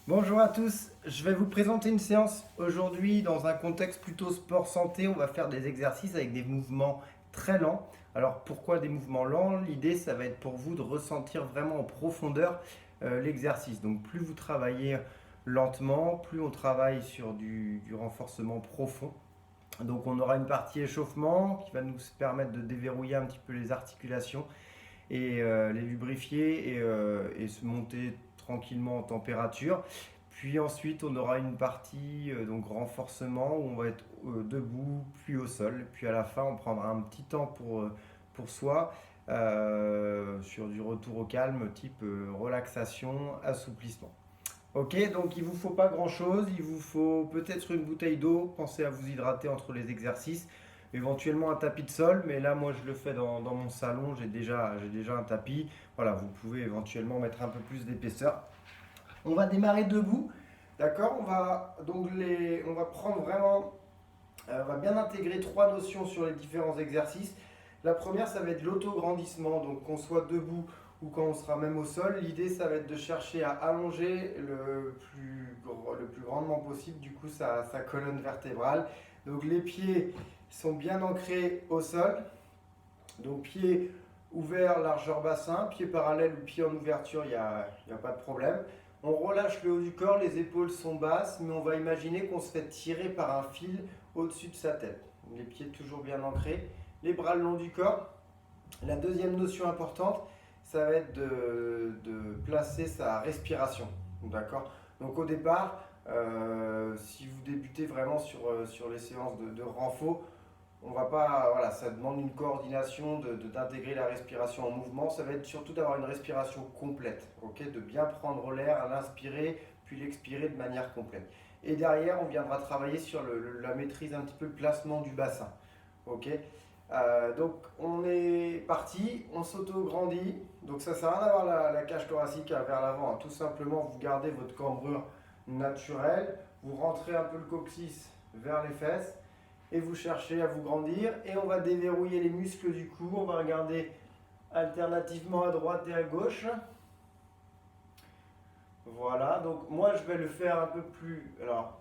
Bonjour à tous, je vais vous présenter une séance aujourd'hui dans un contexte plutôt sport santé. On va faire des exercices avec des mouvements très lents. Alors pourquoi des mouvements lents? L'idée ça va être pour vous de ressentir vraiment en profondeur l'exercice. Donc plus vous travaillez lentement, plus on travaille sur du renforcement profond. Donc on aura une partie échauffement qui va nous permettre de déverrouiller un petit peu les articulations et les lubrifier et se monter tranquillement en température. Puis ensuite, on aura une partie donc renforcement où on va être debout, puis au sol. Puis à la fin, on prendra un petit temps pour soi sur du retour au calme, type relaxation, assouplissement. Ok, donc il ne vous faut pas grand-chose, il vous faut peut-être une bouteille d'eau, pensez à vous hydrater entre les exercices, éventuellement un tapis de sol, mais là moi je le fais dans mon salon, j'ai déjà un tapis, voilà, vous pouvez éventuellement mettre un peu plus d'épaisseur. On va démarrer debout, d'accord. On va prendre vraiment, on va bien intégrer trois notions sur les différents exercices. La première, ça va être l'autograndissement, donc qu'on soit debout ou quand on sera même au sol. L'idée, ça va être de chercher à allonger le plus grandement possible, du coup, sa colonne vertébrale. Donc les pieds sont bien ancrés au sol, donc pieds ouverts, largeur bassin, pieds parallèles ou pieds en ouverture, il n'y a pas de problème. On relâche le haut du corps, les épaules sont basses, mais on va imaginer qu'on se fait tirer par un fil au-dessus de sa tête. Les pieds toujours bien ancrés, les bras le long du corps. La deuxième notion importante, ça va être de placer sa respiration. D'accord. Donc au départ, si vous débutez vraiment sur les séances de renfort, on va pas, voilà, ça demande une coordination d'intégrer la respiration en mouvement. Ça va être surtout d'avoir une respiration complète, ok, de bien prendre l'air à l'inspirer, puis l'expirer de manière complète. Et derrière, on viendra travailler sur la maîtrise, un petit peu le placement du bassin, ok. Donc on est parti, on s'auto-grandit. Donc ça sert à rien d'avoir la cage thoracique vers l'avant, hein. Tout simplement, vous gardez votre cambrure naturelle, vous rentrez un peu le coccyx vers les fesses et vous cherchez à vous grandir et on va déverrouiller les muscles du cou. On va regarder alternativement à droite et à gauche. Voilà, donc moi je vais le faire un peu plus, alors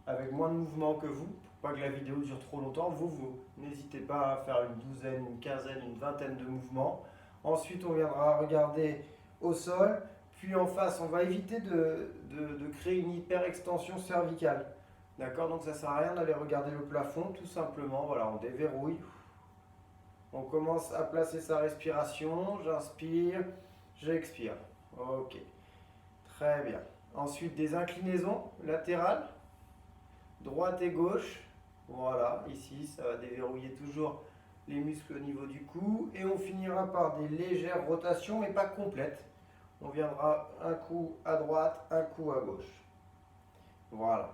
avec moins de mouvements que vous, pour pas que la vidéo dure trop longtemps. Vous n'hésitez pas à faire une douzaine, une quinzaine, une vingtaine de mouvements. Ensuite on viendra regarder au sol, puis en face on va éviter de créer une hyper extension cervicale. D'accord, donc ça sert à rien d'aller regarder le plafond, tout simplement, voilà, on déverrouille. On commence à placer sa respiration, j'inspire, j'expire. Ok, très bien. Ensuite des inclinaisons latérales, droite et gauche. Voilà, ici ça va déverrouiller toujours les muscles au niveau du cou. Et on finira par des légères rotations, mais pas complètes. On viendra un coup à droite, un coup à gauche. Voilà.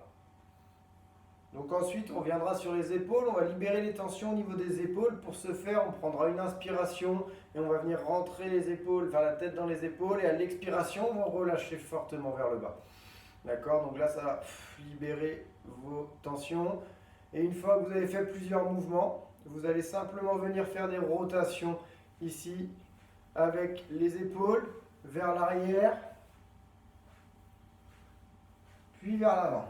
Donc ensuite, on viendra sur les épaules, on va libérer les tensions au niveau des épaules. Pour ce faire, on prendra une inspiration et on va venir rentrer les épaules, faire la tête dans les épaules. Et à l'expiration, on va relâcher fortement vers le bas. D'accord. Donc là, ça va libérer vos tensions. Et une fois que vous avez fait plusieurs mouvements, vous allez simplement venir faire des rotations ici avec les épaules vers l'arrière, puis vers l'avant.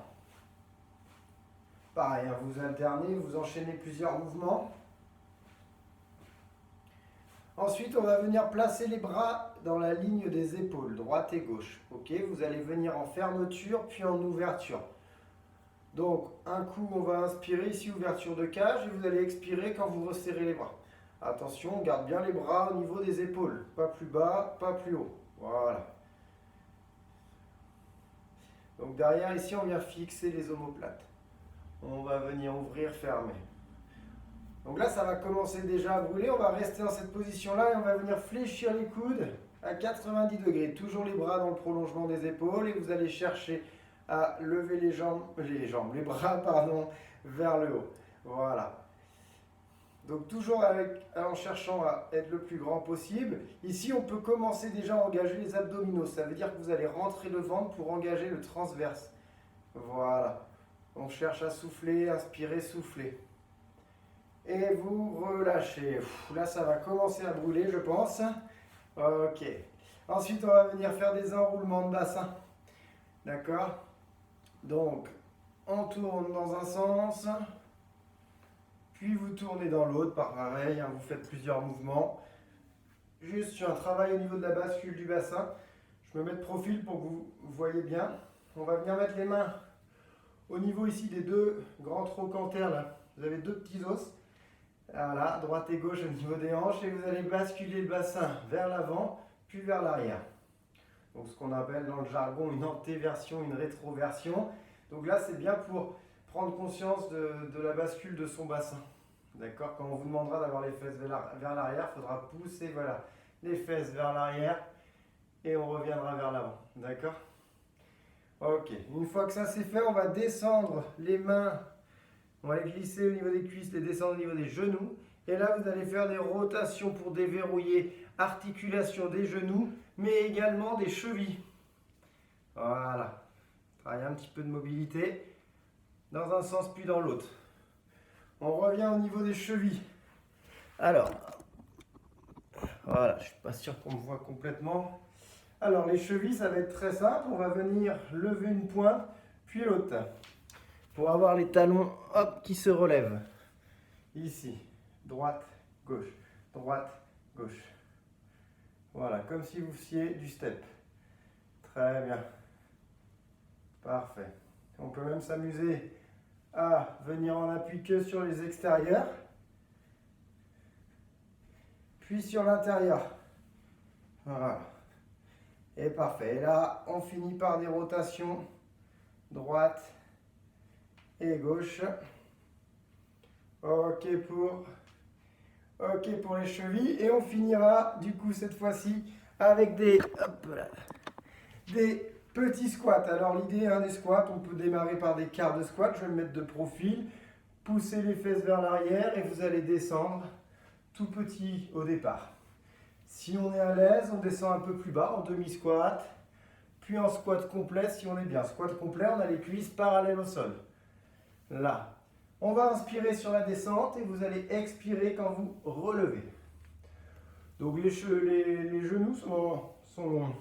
Pareil, hein, vous alternez, vous enchaînez plusieurs mouvements. Ensuite, on va venir placer les bras dans la ligne des épaules, droite et gauche. Ok, vous allez venir en fermeture puis en ouverture. Donc, un coup, on va inspirer ici, ouverture de cage, et vous allez expirer quand vous resserrez les bras. Attention, on garde bien les bras au niveau des épaules. Pas plus bas, pas plus haut. Voilà. Donc derrière, ici, on vient fixer les omoplates. On va venir ouvrir, fermer. Donc là, ça va commencer déjà à brûler. On va rester dans cette position-là et on va venir fléchir les coudes à 90 degrés. Toujours les bras dans le prolongement des épaules et vous allez chercher à lever les bras, pardon, vers le haut. Voilà. Donc toujours en cherchant à être le plus grand possible. Ici, on peut commencer déjà à engager les abdominaux. Ça veut dire que vous allez rentrer le ventre pour engager le transverse. Voilà. On cherche à souffler, inspirer, souffler. Et vous relâchez. Là, ça va commencer à brûler, je pense. Ok. Ensuite, on va venir faire des enroulements de bassin. D'accord? Donc, on tourne dans un sens, puis vous tournez dans l'autre, pareil, hein, vous faites plusieurs mouvements. Juste sur un travail au niveau de la bascule du bassin. Je me mets de profil pour que vous voyez bien. On va venir mettre les mains au niveau ici des deux grands trochantères là. Vous avez deux petits os. Voilà, droite et gauche au niveau des hanches. Et vous allez basculer le bassin vers l'avant, puis vers l'arrière. Donc ce qu'on appelle dans le jargon une antéversion, une rétroversion. Donc là, c'est bien pour prendre conscience de la bascule de son bassin. D'accord? Quand on vous demandera d'avoir les fesses vers l'arrière, il faudra pousser voilà, les fesses vers l'arrière et on reviendra vers l'avant. D'accord? Ok. Une fois que ça c'est fait, on va descendre les mains. On va les glisser au niveau des cuisses, les descendre au niveau des genoux. Et là, vous allez faire des rotations pour déverrouiller articulation des genoux, mais également des chevilles. Voilà. Travailler un petit peu de mobilité dans un sens puis dans l'autre. On revient au niveau des chevilles. Alors, voilà, je ne suis pas sûr qu'on me voit complètement. Alors, les chevilles, ça va être très simple. On va venir lever une pointe, puis l'autre. Pour avoir les talons hop, qui se relèvent. Ici, droite, gauche, droite, gauche. Voilà, comme si vous faisiez du step. Très bien. Parfait. On peut même s'amuser à venir en appui que sur les extérieurs, puis sur l'intérieur. Voilà. Et parfait. Et là, on finit par des rotations droite et gauche. Ok pour les chevilles. Et on finira du coup cette fois-ci avec des petits squats. Alors l'idée des squats, on peut démarrer par des quarts de squat. Je vais me mettre de profil, pousser les fesses vers l'arrière et vous allez descendre tout petit au départ. Si on est à l'aise, on descend un peu plus bas en demi-squat, puis en squat complet si on est bien. Squat complet, on a les cuisses parallèles au sol. Là. On va inspirer sur la descente et vous allez expirer quand vous relevez. Donc les genoux sont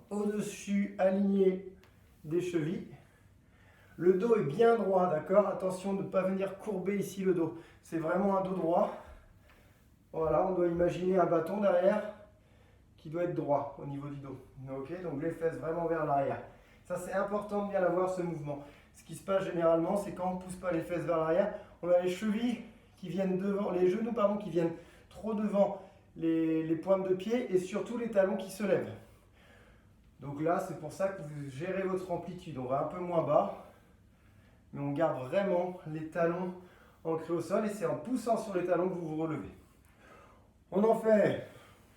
au-dessus, alignés des chevilles. Le dos est bien droit, d'accord? Attention de ne pas venir courber ici le dos. C'est vraiment un dos droit. Voilà, on doit imaginer un bâton derrière qui doit être droit au niveau du dos. Ok, donc les fesses vraiment vers l'arrière. Ça, c'est important de bien avoir ce mouvement. Ce qui se passe généralement, c'est quand on ne pousse pas les fesses vers l'arrière, on a les chevilles qui viennent devant, les genoux pardon, qui viennent trop devant les pointes de pied et surtout les talons qui se lèvent. Donc là, c'est pour ça que vous gérez votre amplitude. On va un peu moins bas, mais on garde vraiment les talons ancrés au sol et c'est en poussant sur les talons que vous vous relevez. On en fait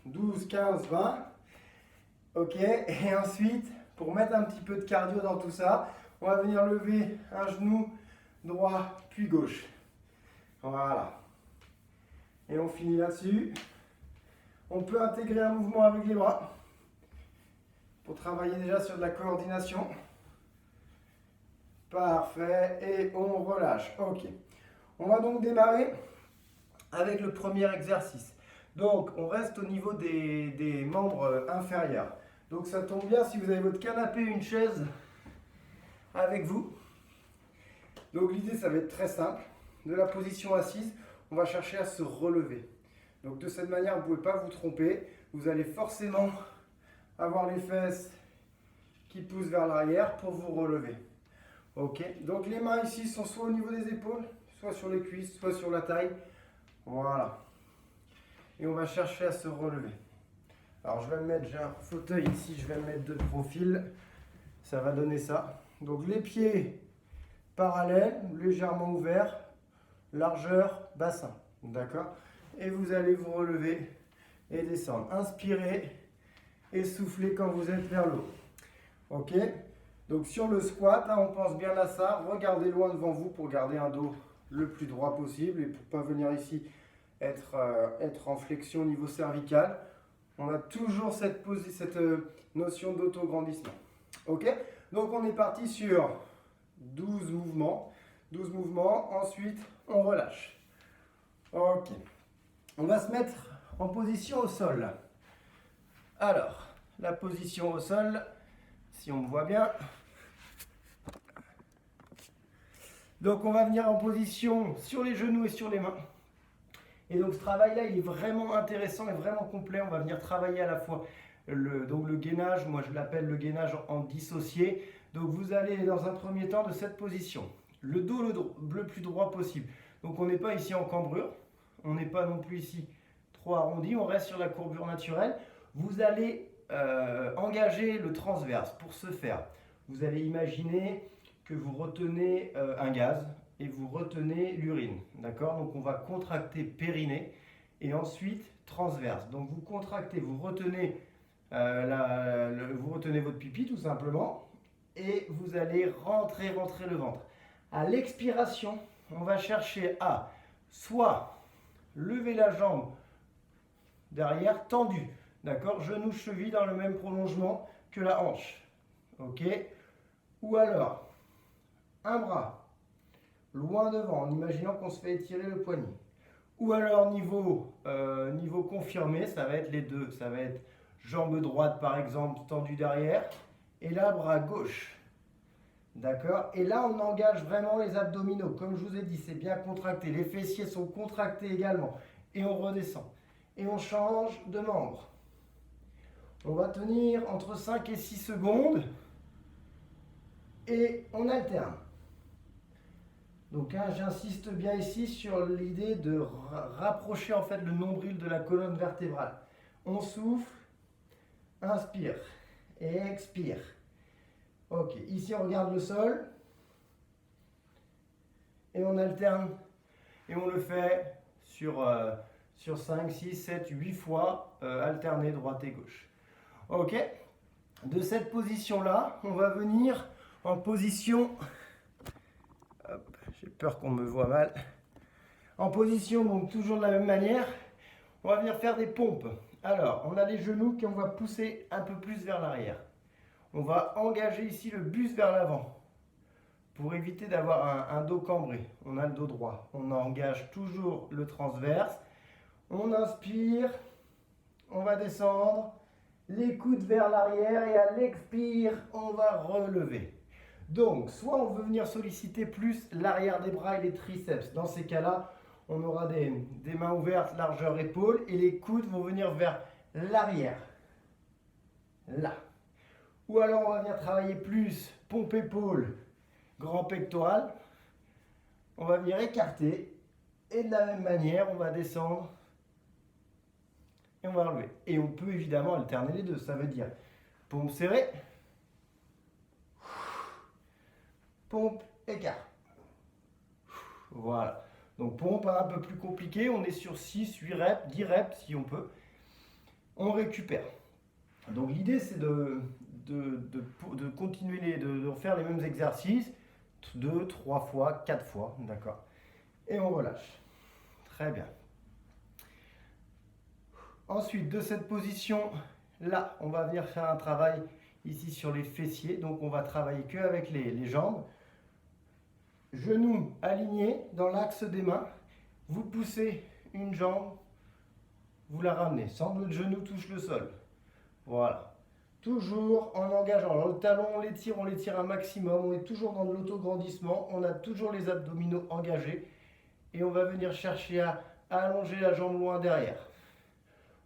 12, 15, 20. Ok, et ensuite, pour mettre un petit peu de cardio dans tout ça, on va venir lever un genou droit puis gauche. Voilà. Et on finit là-dessus. On peut intégrer un mouvement avec les bras pour travailler déjà sur de la coordination. Parfait. Et on relâche. Ok. On va donc démarrer avec le premier exercice. Donc, on reste au niveau des membres inférieurs. Donc, ça tombe bien si vous avez votre canapé ou une chaise avec vous. Donc, l'idée, ça va être très simple. De la position assise, on va chercher à se relever. Donc, de cette manière, vous ne pouvez pas vous tromper. Vous allez forcément avoir les fesses qui poussent vers l'arrière pour vous relever. Ok. Donc, les mains ici sont soit au niveau des épaules, soit sur les cuisses, soit sur la taille. Voilà. Et on va chercher à se relever. Alors je vais me mettre, j'ai un fauteuil ici, je vais me mettre de profil. Ça va donner ça. Donc les pieds parallèles, légèrement ouverts, largeur, bassin. D'accord? Et vous allez vous relever et descendre. Inspirez et soufflez quand vous êtes vers le haut. Ok? Donc sur le squat, on pense bien à ça. Regardez loin devant vous pour garder un dos le plus droit possible et pour ne pas venir ici être en flexion au niveau cervical. On a toujours cette notion d'autograndissement. Ok? Donc on est parti sur 12 mouvements. 12 mouvements. Ensuite, on relâche. Ok. On va se mettre en position au sol. Alors, la position au sol, si on me voit bien. Donc on va venir en position sur les genoux et sur les mains. Et donc ce travail-là, il est vraiment intéressant et vraiment complet. On va venir travailler à la fois le gainage, moi je l'appelle le gainage en dissocié. Donc vous allez dans un premier temps de cette position. Le dos le plus droit possible. Donc on n'est pas ici en cambrure, on n'est pas non plus ici trop arrondi, on reste sur la courbure naturelle. Vous allez engager le transverse. Pour ce faire, vous allez imaginer que vous retenez un gaz et vous retenez l'urine. D'accord? Donc on va contracter périnée et ensuite transverse. Donc vous contractez, vous retenez, vous retenez votre pipi tout simplement et vous allez rentrer le ventre. À l'expiration, on va chercher à soit lever la jambe derrière tendue. D'accord? Genou, cheville dans le même prolongement que la hanche. Ok? Ou alors, un bras loin devant en imaginant qu'on se fait étirer le poignet. Ou alors niveau confirmé, ça va être les deux. Ça va être jambe droite par exemple tendue derrière et là bras gauche. D'accord? Et là on engage vraiment les abdominaux. Comme je vous ai dit, c'est bien contracté. Les fessiers sont contractés également. Et on redescend. Et on change de membre. On va tenir entre 5 et 6 secondes. Et on alterne. Donc hein, j'insiste bien ici sur l'idée de rapprocher en fait le nombril de la colonne vertébrale. On souffle, inspire et expire. Ok, ici on regarde le sol et on alterne et on le fait sur 5, 6, 7, 8 fois alterner droite et gauche. Ok, de cette position-là, on va venir en position... Hop, j'ai peur qu'on me voit mal. En position, donc toujours de la même manière, on va venir faire des pompes. Alors, on a les genoux qu'on va pousser un peu plus vers l'arrière. On va engager ici le buste vers l'avant pour éviter d'avoir un dos cambré. On a le dos droit. On engage toujours le transverse. On inspire, on va descendre, les coudes vers l'arrière et à l'expire, on va relever. Donc, soit on veut venir solliciter plus l'arrière des bras et les triceps. Dans ces cas-là, on aura des mains ouvertes, largeur épaule, et les coudes vont venir vers l'arrière. Là. Ou alors, on va venir travailler plus pompe épaule, grand pectoral. On va venir écarter, et de la même manière, on va descendre, et on va relever. Et on peut évidemment alterner les deux. Ça veut dire pompe serrée, pompe, écart. Voilà. Donc pompe un peu plus compliqué. On est sur 6, 8 reps, 10 reps si on peut. On récupère. Donc l'idée c'est de continuer de faire les mêmes exercices 2, 3 fois, 4 fois. D'accord. Et on relâche. Très bien. Ensuite, de cette position là, on va venir faire un travail ici sur les fessiers. Donc on va travailler que avec les jambes. Genoux alignés dans l'axe des mains. Vous poussez une jambe, vous la ramenez sans que le genou touche le sol. Voilà. Toujours en engageant. Alors le talon, on l'étire un maximum. On est toujours dans de l'autograndissement. On a toujours les abdominaux engagés. Et on va venir chercher à allonger la jambe loin derrière.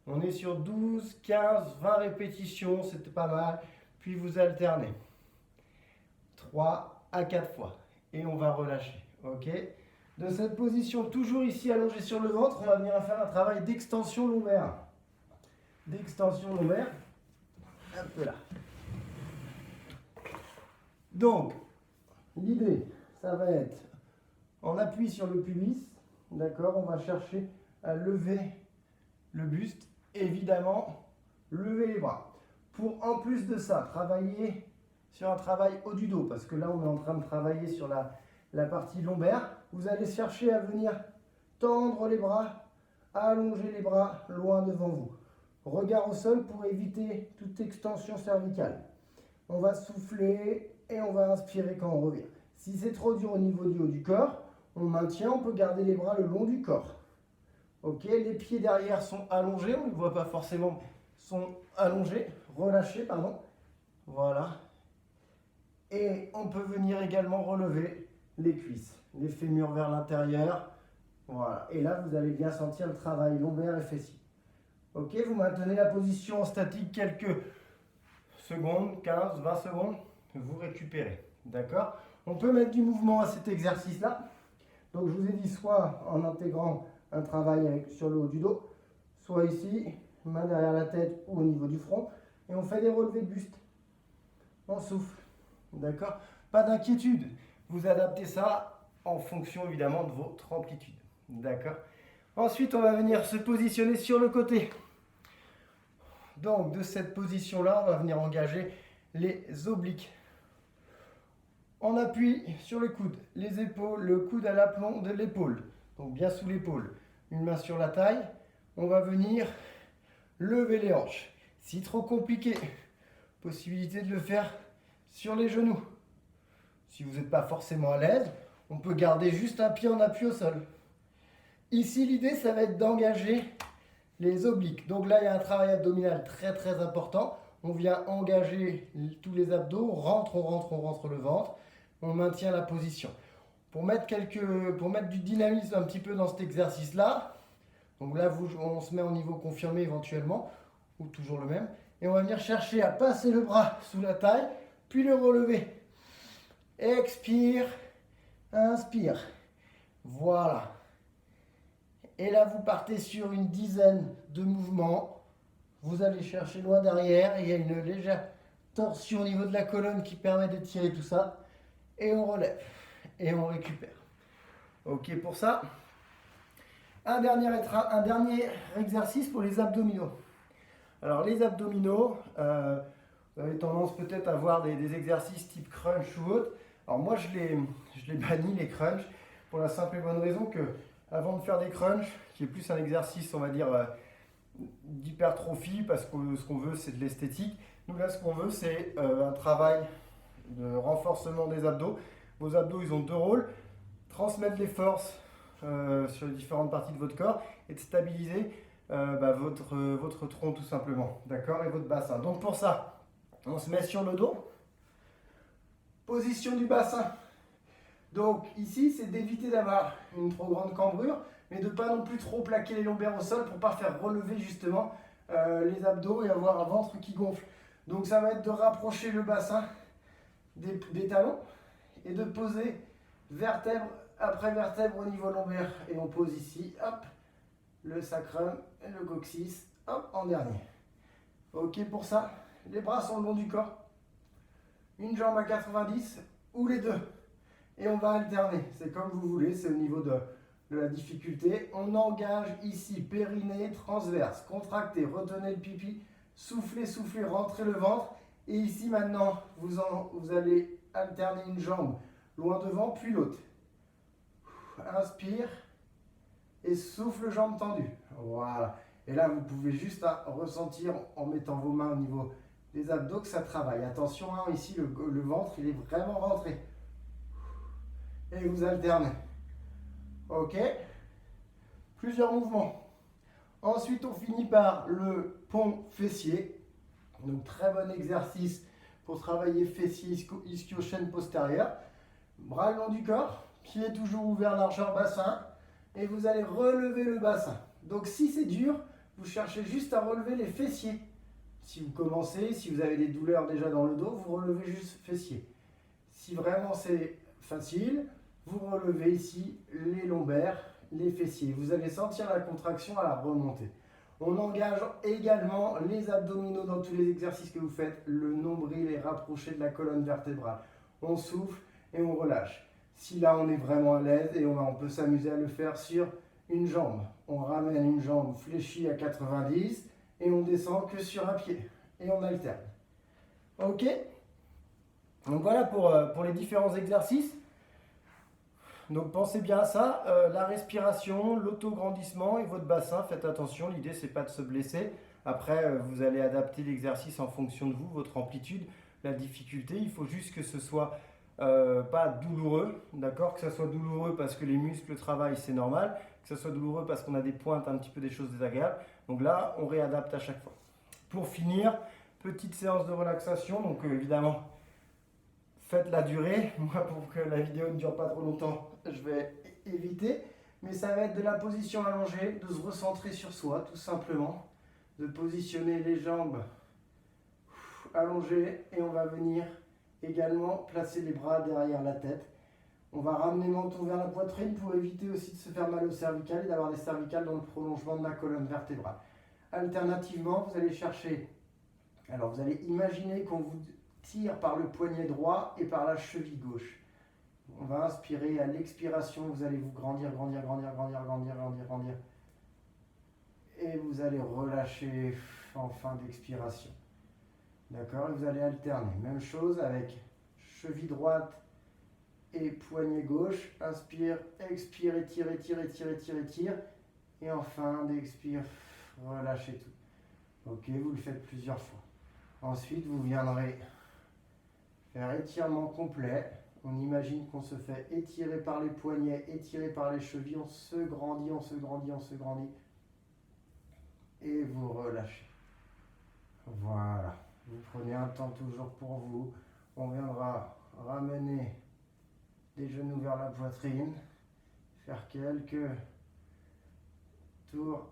On est sur 12, 15, 20 répétitions. C'était pas mal. Puis vous alternez. 3 à 4 fois. Et on va relâcher. Ok. De cette position, toujours ici allongé sur le ventre, on va venir faire un travail d'extension lombaire. D'extension lombaire. Un peu là. Donc, l'idée, ça va être, on appuie sur le pubis, d'accord, on va chercher à lever le buste, évidemment, lever les bras. Pour, en plus de ça, travailler sur un travail haut du dos, parce que là, on est en train de travailler sur la partie lombaire. Vous allez chercher à venir tendre les bras, allonger les bras loin devant vous. Regard au sol pour éviter toute extension cervicale. On va souffler et on va inspirer quand on revient. Si c'est trop dur au niveau du haut du corps, on maintient, on peut garder les bras le long du corps. Ok, les pieds derrière sont allongés, on ne les voit pas forcément, sont allongés, relâchés, pardon. Voilà. on peut venir également relever les cuisses, les fémurs vers l'intérieur. Voilà. Et là, vous allez bien sentir le travail lombaire et fessier. Ok, vous maintenez la position en statique quelques secondes, 15, 20 secondes. Vous récupérez. D'accord? On peut mettre du mouvement à cet exercice-là. Donc, je vous ai dit soit en intégrant un travail sur le haut du dos, soit ici, main derrière la tête ou au niveau du front. Et on fait des relevés de buste. On souffle. D'accord? Pas d'inquiétude. Vous adaptez ça en fonction évidemment de votre amplitude. D'accord? Ensuite, on va venir se positionner sur le côté. Donc, de cette position-là, on va venir engager les obliques. On appuie sur le coude, les épaules, le coude à l'aplomb de l'épaule. Donc, bien sous l'épaule. Une main sur la taille. On va venir lever les hanches. Si trop compliqué, possibilité de le faire sur les genoux. Si vous n'êtes pas forcément à l'aise, on peut garder juste un pied en appui au sol. Ici, l'idée, ça va être d'engager les obliques. Donc là, il y a un travail abdominal très très important. On vient engager tous les abdos, on rentre le ventre. On maintient la position. Pour mettre du dynamisme un petit peu dans cet exercice-là, donc là, on se met au niveau confirmé éventuellement, ou toujours le même. Et on va venir chercher à passer le bras sous la taille, puis le relever. Expire, inspire. Voilà. Et là, vous partez sur une dizaine de mouvements. Vous allez chercher loin derrière. Il y a une légère torsion au niveau de la colonne qui permet d'étirer tout ça. Et on relève. Et on récupère. Ok pour ça. Un dernier exercice pour les abdominaux. Alors les abdominaux, vous avez tendance peut-être à voir des exercices type crunch ou autre. Alors moi je les bannis les crunchs pour la simple et bonne raison que avant de faire des crunchs, qui est plus un exercice on va dire d'hypertrophie parce que ce qu'on veut c'est de l'esthétique. Nous là ce qu'on veut c'est un travail de renforcement des abdos. Vos abdos ils ont deux rôles, transmettre les forces sur les différentes parties de votre corps et de stabiliser votre tronc tout simplement, d'accord, et votre bassin. Donc pour ça, on se met sur le dos, position du bassin. Donc ici, c'est d'éviter d'avoir une trop grande cambrure, mais de ne pas non plus trop plaquer les lombaires au sol pour ne pas faire relever justement les abdos et avoir un ventre qui gonfle. Donc ça va être de rapprocher le bassin des talons et de poser vertèbre après vertèbre au niveau lombaire. Et on pose ici, hop, le sacrum et le coccyx, hop, en dernier. Ok pour ça, les bras sont le long du corps. Une jambe à 90 ou les deux. Et on va alterner, c'est comme vous voulez, c'est au niveau de la difficulté. On engage ici, périnée, transverse, contractez, retenez le pipi, soufflez, soufflez, rentrez le ventre. Et ici maintenant, vous allez alterner une jambe loin devant, puis l'autre. Inspire et souffle, jambe tendue. Voilà. Et là, vous pouvez juste ressentir en mettant vos mains au niveau des abdos que ça travaille. Attention, hein, ici, le ventre, il est vraiment rentré. Et vous alternez. Ok. Plusieurs mouvements. Ensuite, on finit par le pont fessier. Donc, très bon exercice pour travailler fessier, ischio-chaîne postérieure. Bras le long du corps. Pieds toujours ouverts, largeur bassin. Et vous allez relever le bassin. Donc, si c'est dur, vous cherchez juste à relever les fessiers. Si vous commencez, si vous avez des douleurs déjà dans le dos, vous relevez juste fessiers. Si vraiment c'est facile, vous relevez ici les lombaires, les fessiers. Vous allez sentir la contraction à la remontée. On engage également les abdominaux dans tous les exercices que vous faites. Le nombril est rapproché de la colonne vertébrale. On souffle et on relâche. Si là on est vraiment à l'aise et on peut s'amuser à le faire sur une jambe. On ramène une jambe fléchie à 90 et on descend que sur un pied. Et on alterne. Ok? Donc voilà pour les différents exercices. Donc pensez bien à ça, la respiration, l'autograndissement et votre bassin, faites attention, l'idée c'est pas de se blesser. Après, vous allez adapter l'exercice en fonction de vous, votre amplitude, la difficulté. Il faut juste que ce soit pas douloureux, d'accord? Que ce soit douloureux parce que les muscles travaillent, c'est normal. Que ce soit douloureux parce qu'on a des pointes, un petit peu des choses désagréables. Donc là, on réadapte à chaque fois. Pour finir, petite séance de relaxation. Donc évidemment, faites la durée. Moi, pour que la vidéo ne dure pas trop longtemps, je vais éviter. Mais ça va être de la position allongée, de se recentrer sur soi, tout simplement. De positionner les jambes allongées. Et on va venir également placer les bras derrière la tête. On va ramener le menton vers la poitrine pour éviter aussi de se faire mal au cervical et d'avoir des cervicales dans le prolongement de la colonne vertébrale. Alternativement, vous allez chercher, alors vous allez imaginer qu'on vous tire par le poignet droit et par la cheville gauche. On va inspirer, à l'expiration, vous allez vous grandir, grandir, grandir, grandir, grandir, grandir, grandir. Et vous allez relâcher en fin d'expiration. D'accord? Et vous allez alterner. Même chose avec cheville droite et poignet gauche. Inspire, expire, étire, étire, étire, étire, étire. Et en fin d'expire, relâchez tout. Ok, vous le faites plusieurs fois. Ensuite, vous viendrez faire étirement complet. On imagine qu'on se fait étirer par les poignets, étirer par les chevilles. On se grandit, on se grandit, on se grandit. Et vous relâchez. Voilà. Vous prenez un temps toujours pour vous. On viendra ramener les genoux vers la poitrine. Faire quelques tours,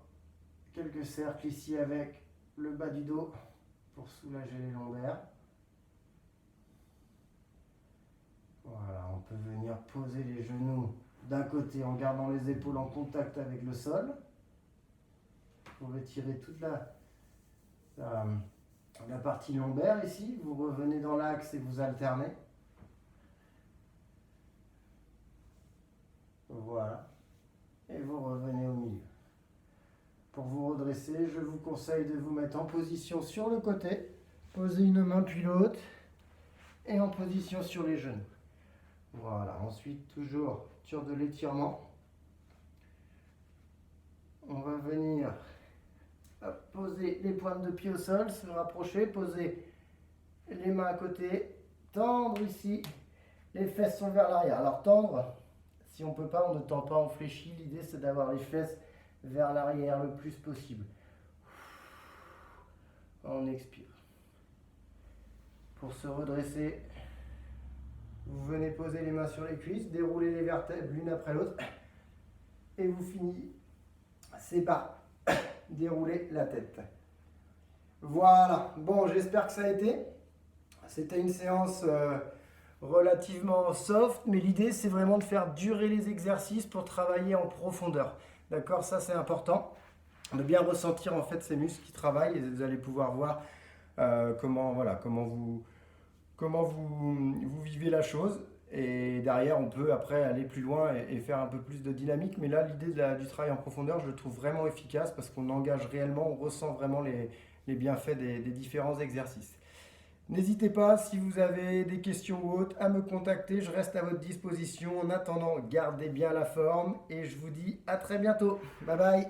quelques cercles ici avec le bas du dos pour soulager les lombaires. Voilà, on peut venir poser les genoux d'un côté en gardant les épaules en contact avec le sol. Pour étirer toute la partie lombaire ici. Vous revenez dans l'axe et vous alternez. Voilà. Et vous revenez au milieu. Pour vous redresser, je vous conseille de vous mettre en position sur le côté. Posez une main puis l'autre. Et en position sur les genoux. Voilà. Ensuite, toujours sur de l'étirement. On va venir poser les pointes de pied au sol, se rapprocher, poser les mains à côté, tendre ici. Les fesses sont vers l'arrière. Alors tendre, si on ne peut pas, on ne tend pas, on fléchit. L'idée c'est d'avoir les fesses vers l'arrière le plus possible. On expire. Pour se redresser, vous venez poser les mains sur les cuisses, dérouler les vertèbres l'une après l'autre et vous finissez par dérouler la tête. Voilà. Bon, j'espère que ça a été. C'était une séance relativement soft, mais l'idée c'est vraiment de faire durer les exercices pour travailler en profondeur. D'accord? Ça c'est important. De bien ressentir en fait ces muscles qui travaillent et vous allez pouvoir voir comment vous vivez la chose. Et derrière, on peut après aller plus loin et faire un peu plus de dynamique. Mais là, l'idée du travail en profondeur, je le trouve vraiment efficace parce qu'on engage réellement, on ressent vraiment les bienfaits des différents exercices. N'hésitez pas, si vous avez des questions ou autres, à me contacter. Je reste à votre disposition. En attendant, gardez bien la forme et je vous dis à très bientôt. Bye bye.